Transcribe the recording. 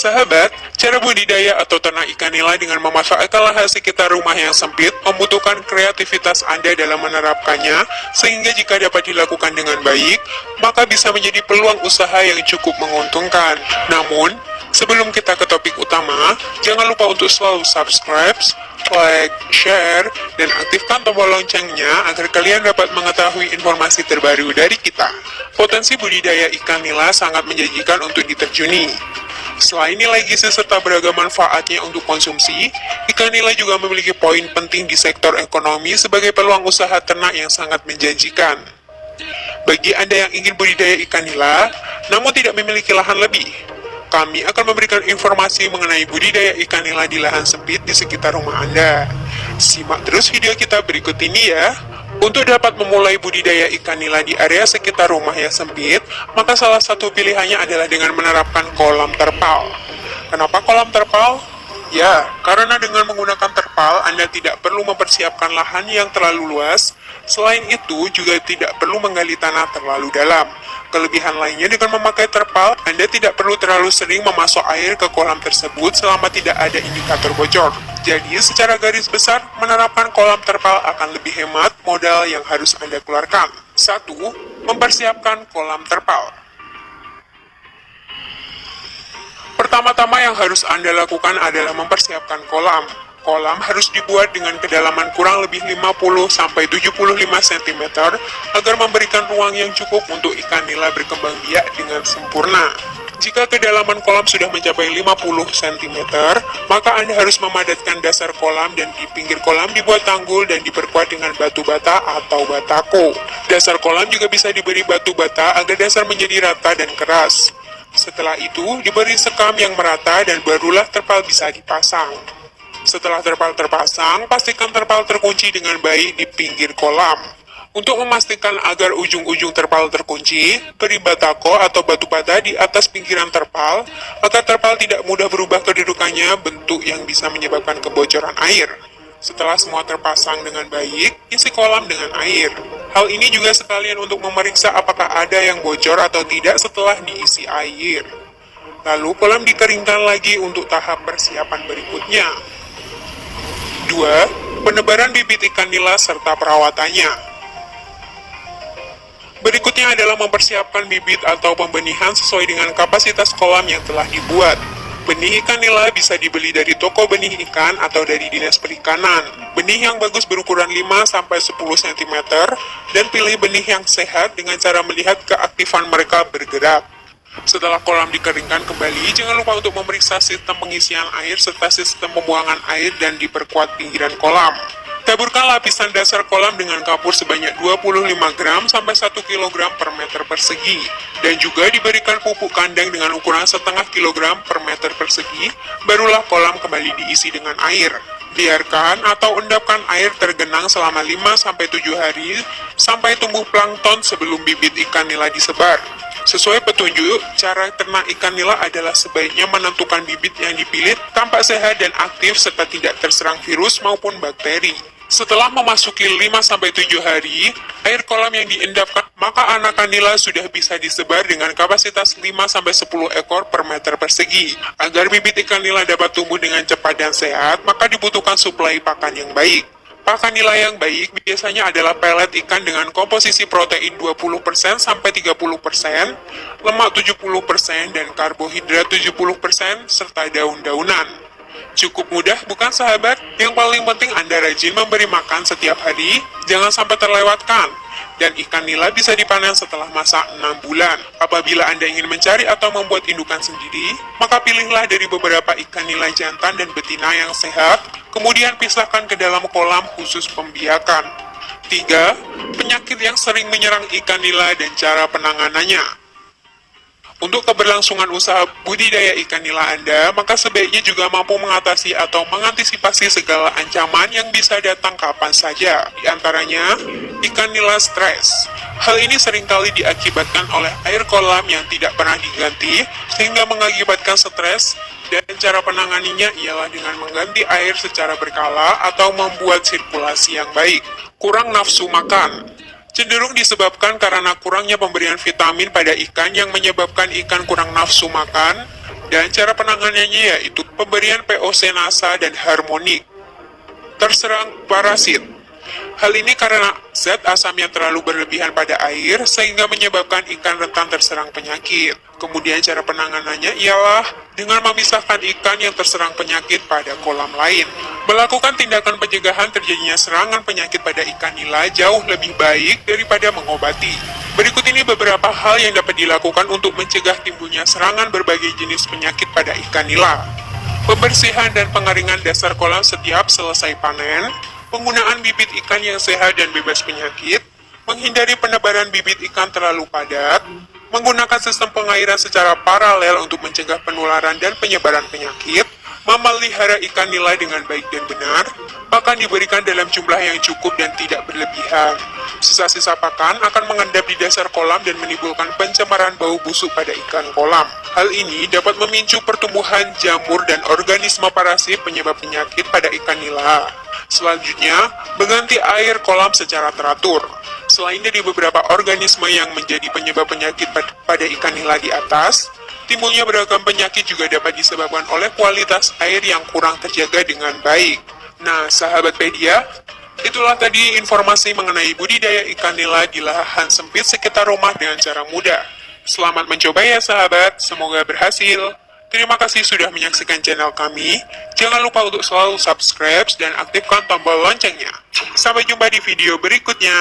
Sahabat, cara budidaya atau ternak ikan nila dengan memanfaatkan lahan sekitar rumah yang sempit membutuhkan kreativitas Anda dalam menerapkannya, sehingga jika dapat dilakukan dengan baik, maka bisa menjadi peluang usaha yang cukup menguntungkan. Namun, sebelum kita ke topik utama, jangan lupa untuk selalu subscribe, like, share, dan aktifkan tombol loncengnya agar kalian dapat mengetahui informasi terbaru dari kita. Potensi budidaya ikan nila sangat menjanjikan untuk diterjuni. Selain nilai gizi serta beragam manfaatnya untuk konsumsi, ikan nila juga memiliki poin penting di sektor ekonomi sebagai peluang usaha ternak yang sangat menjanjikan. Bagi Anda yang ingin budidaya ikan nila, namun tidak memiliki lahan lebih, kami akan memberikan informasi mengenai budidaya ikan nila di lahan sempit di sekitar rumah Anda. Simak terus video kita berikut ini ya. Untuk dapat memulai budidaya ikan nila di area sekitar rumah yang sempit, maka salah satu pilihannya adalah dengan menerapkan kolam terpal. Kenapa kolam terpal? Ya, karena dengan menggunakan terpal, Anda tidak perlu mempersiapkan lahan yang terlalu luas. Selain itu, juga tidak perlu menggali tanah terlalu dalam. Kelebihan lainnya dengan memakai terpal, Anda tidak perlu terlalu sering memasok air ke kolam tersebut selama tidak ada indikator bocor. Jadi, secara garis besar, menerapkan kolam terpal akan lebih hemat modal yang harus Anda keluarkan. 1. Mempersiapkan kolam terpal. Pertama-tama yang harus Anda lakukan adalah mempersiapkan kolam. Kolam harus dibuat dengan kedalaman kurang lebih 50-75 cm agar memberikan ruang yang cukup untuk ikan nila berkembang biak dengan sempurna. Jika kedalaman kolam sudah mencapai 50 cm, maka Anda harus memadatkan dasar kolam dan di pinggir kolam dibuat tanggul dan diperkuat dengan batu bata atau batako. Dasar kolam juga bisa diberi batu bata agar dasar menjadi rata dan keras. Setelah itu, diberi sekam yang merata dan barulah terpal bisa dipasang. Setelah terpal terpasang, pastikan terpal terkunci dengan baik di pinggir kolam. Untuk memastikan agar ujung-ujung terpal terkunci, beri batako atau batu bata di atas pinggiran terpal, agar terpal tidak mudah berubah kedudukannya bentuk yang bisa menyebabkan kebocoran air. Setelah semua terpasang dengan baik, isi kolam dengan air. Hal ini juga sekalian untuk memeriksa apakah ada yang bocor atau tidak setelah diisi air. Lalu kolam dikeringkan lagi untuk tahap persiapan berikutnya. 2. Penebaran bibit ikan nila serta perawatannya. Berikutnya adalah mempersiapkan bibit atau pembenihan sesuai dengan kapasitas kolam yang telah dibuat. Benih ikan nila bisa dibeli dari toko benih ikan atau dari dinas perikanan. Benih yang bagus berukuran 5-10 cm dan pilih benih yang sehat dengan cara melihat keaktifan mereka bergerak. Setelah kolam dikeringkan kembali, jangan lupa untuk memeriksa sistem pengisian air serta sistem pembuangan air dan diperkuat pinggiran kolam. Taburkan lapisan dasar kolam dengan kapur sebanyak 25 gram sampai 1 kg per meter persegi, dan juga diberikan pupuk kandang dengan ukuran setengah kilogram per meter persegi, barulah kolam kembali diisi dengan air. Biarkan atau endapkan air tergenang selama 5-7 hari sampai tumbuh plankton sebelum bibit ikan nila disebar. Sesuai petunjuk, cara ternak ikan nila adalah sebaiknya menentukan bibit yang dipilih tampak sehat dan aktif serta tidak terserang virus maupun bakteri. Setelah memasuki 5-7 hari, air kolam yang diendapkan, maka anakan nila sudah bisa disebar dengan kapasitas 5-10 ekor per meter persegi. Agar bibit ikan nila dapat tumbuh dengan cepat dan sehat, maka dibutuhkan suplai pakan yang baik. Pakan nila yang baik biasanya adalah pelet ikan dengan komposisi protein 20-30%, lemak 70%, dan karbohidrat 70%, serta daun-daunan. Cukup mudah bukan sahabat? Yang paling penting Anda rajin memberi makan setiap hari, jangan sampai terlewatkan. Dan ikan nila bisa dipanen setelah masa 6 bulan. Apabila Anda ingin mencari atau membuat indukan sendiri, maka pilihlah dari beberapa ikan nila jantan dan betina yang sehat, kemudian pisahkan ke dalam kolam khusus pembiakan. 3. Penyakit yang sering menyerang ikan nila dan cara penanganannya. Untuk keberlangsungan usaha budidaya ikan nila Anda, maka sebaiknya juga mampu mengatasi atau mengantisipasi segala ancaman yang bisa datang kapan saja. Di antaranya, ikan nila stres. Hal ini seringkali diakibatkan oleh air kolam yang tidak pernah diganti, sehingga mengakibatkan stres, dan cara penanganinya ialah dengan mengganti air secara berkala atau membuat sirkulasi yang baik. Kurang nafsu makan. Cenderung disebabkan karena kurangnya pemberian vitamin pada ikan yang menyebabkan ikan kurang nafsu makan. Dan cara penanganannya yaitu pemberian POC NASA dan harmonik. Terserang parasit. Hal ini karena zat asam yang terlalu berlebihan pada air sehingga menyebabkan ikan rentan terserang penyakit. Kemudian cara penanganannya ialah dengan memisahkan ikan yang terserang penyakit pada kolam lain. Melakukan tindakan pencegahan terjadinya serangan penyakit pada ikan nila jauh lebih baik daripada mengobati. Berikut ini beberapa hal yang dapat dilakukan untuk mencegah timbulnya serangan berbagai jenis penyakit pada ikan nila. Pembersihan dan pengeringan dasar kolam setiap selesai panen, penggunaan bibit ikan yang sehat dan bebas penyakit, menghindari penebaran bibit ikan terlalu padat, menggunakan sistem pengairan secara paralel untuk mencegah penularan dan penyebaran penyakit, memelihara ikan nila dengan baik dan benar, pakan diberikan dalam jumlah yang cukup dan tidak berlebihan. Sisa-sisa pakan akan mengendap di dasar kolam dan menimbulkan pencemaran bau busuk pada ikan kolam. Hal ini dapat memicu pertumbuhan jamur dan organisme parasit penyebab penyakit pada ikan nila. Selanjutnya, mengganti air kolam secara teratur. Selain dari beberapa organisme yang menjadi penyebab penyakit pada ikan nila di atas, timbulnya beragam penyakit juga dapat disebabkan oleh kualitas air yang kurang terjaga dengan baik. Nah, sahabat pedia, itulah tadi informasi mengenai budidaya ikan nila di lahan sempit sekitar rumah dengan cara mudah. Selamat mencoba ya sahabat, semoga berhasil. Terima kasih sudah menyaksikan channel kami. Jangan lupa untuk selalu subscribe dan aktifkan tombol loncengnya. Sampai jumpa di video berikutnya.